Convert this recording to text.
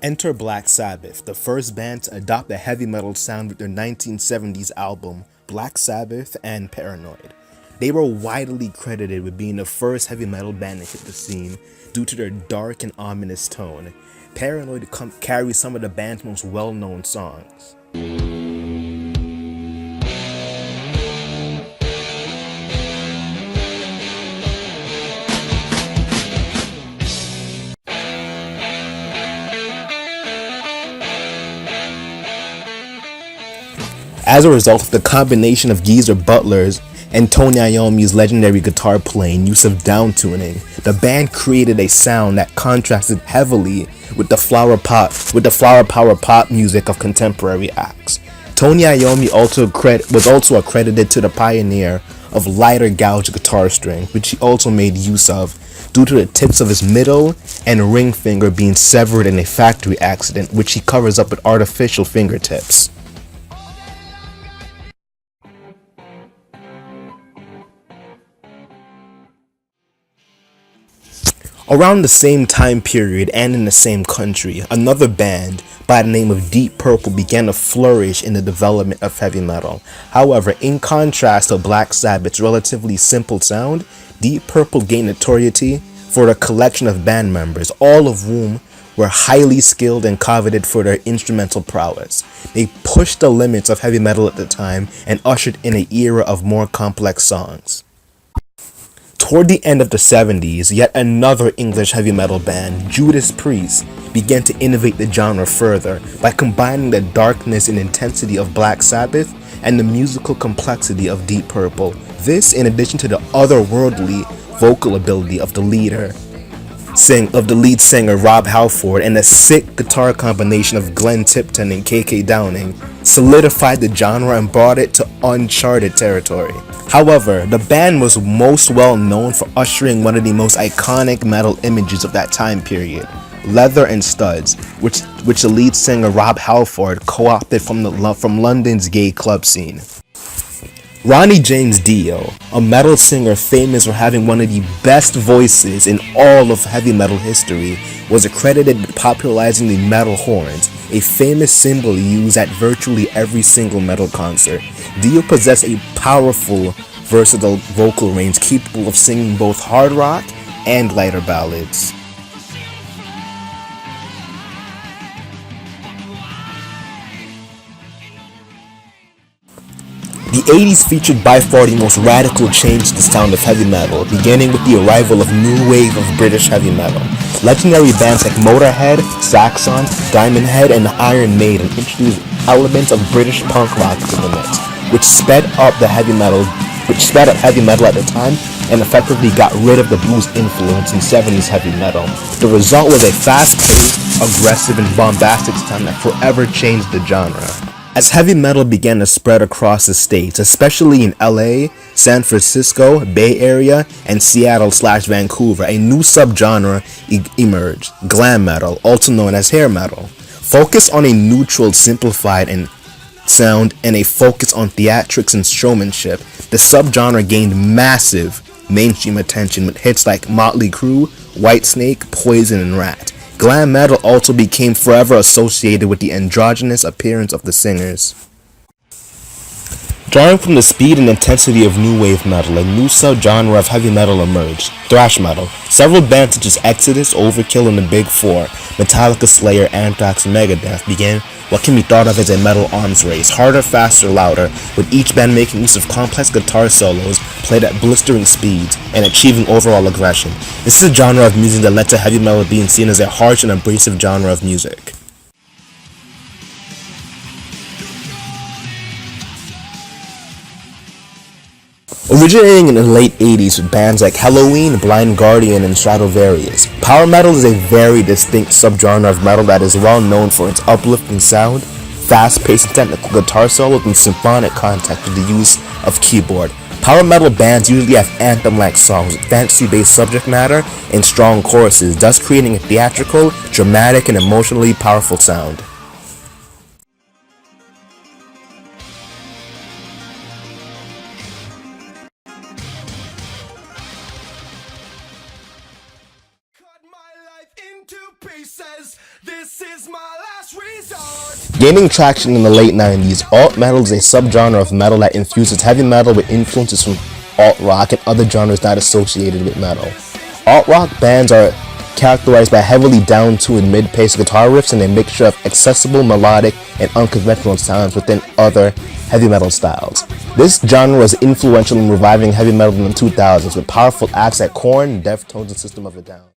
Enter Black Sabbath, the first band to adopt a heavy metal sound with their 1970s album Black Sabbath and Paranoid. They were widely credited with being the first heavy metal band to hit the scene due to their dark and ominous tone. Paranoid carries some of the band's most well-known songs. As a result of the combination of Geezer Butler's and Tony Iommi's legendary guitar playing use of downtuning, the band created a sound that contrasted heavily with the flower power pop music of contemporary acts. Tony Iommi was also accredited to the pioneer of lighter gouge guitar string, which he also made use of due to the tips of his middle and ring finger being severed in a factory accident, which he covers up with artificial fingertips. Around the same time period and in the same country, another band by the name of Deep Purple began to flourish in the development of heavy metal. However, in contrast to Black Sabbath's relatively simple sound, Deep Purple gained notoriety for a collection of band members, all of whom were highly skilled and coveted for their instrumental prowess. They pushed the limits of heavy metal at the time and ushered in an era of more complex songs. Toward the end of the 70s, yet another English heavy metal band, Judas Priest, began to innovate the genre further by combining the darkness and intensity of Black Sabbath and the musical complexity of Deep Purple. This, in addition to the otherworldly vocal ability of the lead singer Rob Halford and the sick guitar combination of Glenn Tipton and KK Downing, solidified the genre and brought it to uncharted territory. However, the band was most well known for ushering one of the most iconic metal images of that time period, leather and studs, which the lead singer Rob Halford co-opted from London's gay club scene. Ronnie James Dio, a metal singer famous for having one of the best voices in all of heavy metal history, was accredited with popularizing the metal horns, a famous symbol used at virtually every single metal concert. Dio possessed a powerful, versatile vocal range capable of singing both hard rock and lighter ballads. The 80s featured by far the most radical change to the sound of heavy metal, beginning with the arrival of new wave of British heavy metal. Legendary bands like Motorhead, Saxon, Diamond Head, and Iron Maiden introduced elements of British punk rock to the mix, which sped up heavy metal at the time and effectively got rid of the blues influence in 70s heavy metal. The result was a fast-paced, aggressive, and bombastic sound that forever changed the genre. As heavy metal began to spread across the states, especially in LA, San Francisco, Bay Area, and Seattle/Vancouver, a new subgenre emerged, glam metal, also known as hair metal. Focused on a neutral, simplified sound and a focus on theatrics and showmanship, the subgenre gained massive mainstream attention with hits like Motley Crue, Whitesnake, Poison, and Rat. Glam metal also became forever associated with the androgynous appearance of the singers. Drawing from the speed and intensity of new wave metal, a new subgenre of heavy metal emerged, thrash metal. Several bands such as Exodus, Overkill, and the Big Four, Metallica, Slayer, Anthrax, and Megadeth began what can be thought of as a metal arms race, harder, faster, louder, with each band making use of complex guitar solos played at blistering speeds and achieving overall aggression. This is a genre of music that led to heavy metal being seen as a harsh and abrasive genre of music. Originating in the late 80s with bands like Helloween, Blind Guardian, and Stratovarius, power metal is a very distinct subgenre of metal that is well known for its uplifting sound, fast-paced and technical guitar solos, and symphonic content with the use of keyboard. Power metal bands usually have anthem-like songs with fantasy-based subject matter and strong choruses, thus creating a theatrical, dramatic, and emotionally powerful sound. Gaining traction in the late 90s, alt metal is a subgenre of metal that infuses heavy metal with influences from alt rock and other genres not associated with metal. Alt rock bands are characterized by heavily down-tuned mid-paced guitar riffs and a mixture of accessible, melodic, and unconventional sounds within other heavy metal styles. This genre was influential in reviving heavy metal in the 2000s with powerful acts like Korn, Deftones, and System of a Down.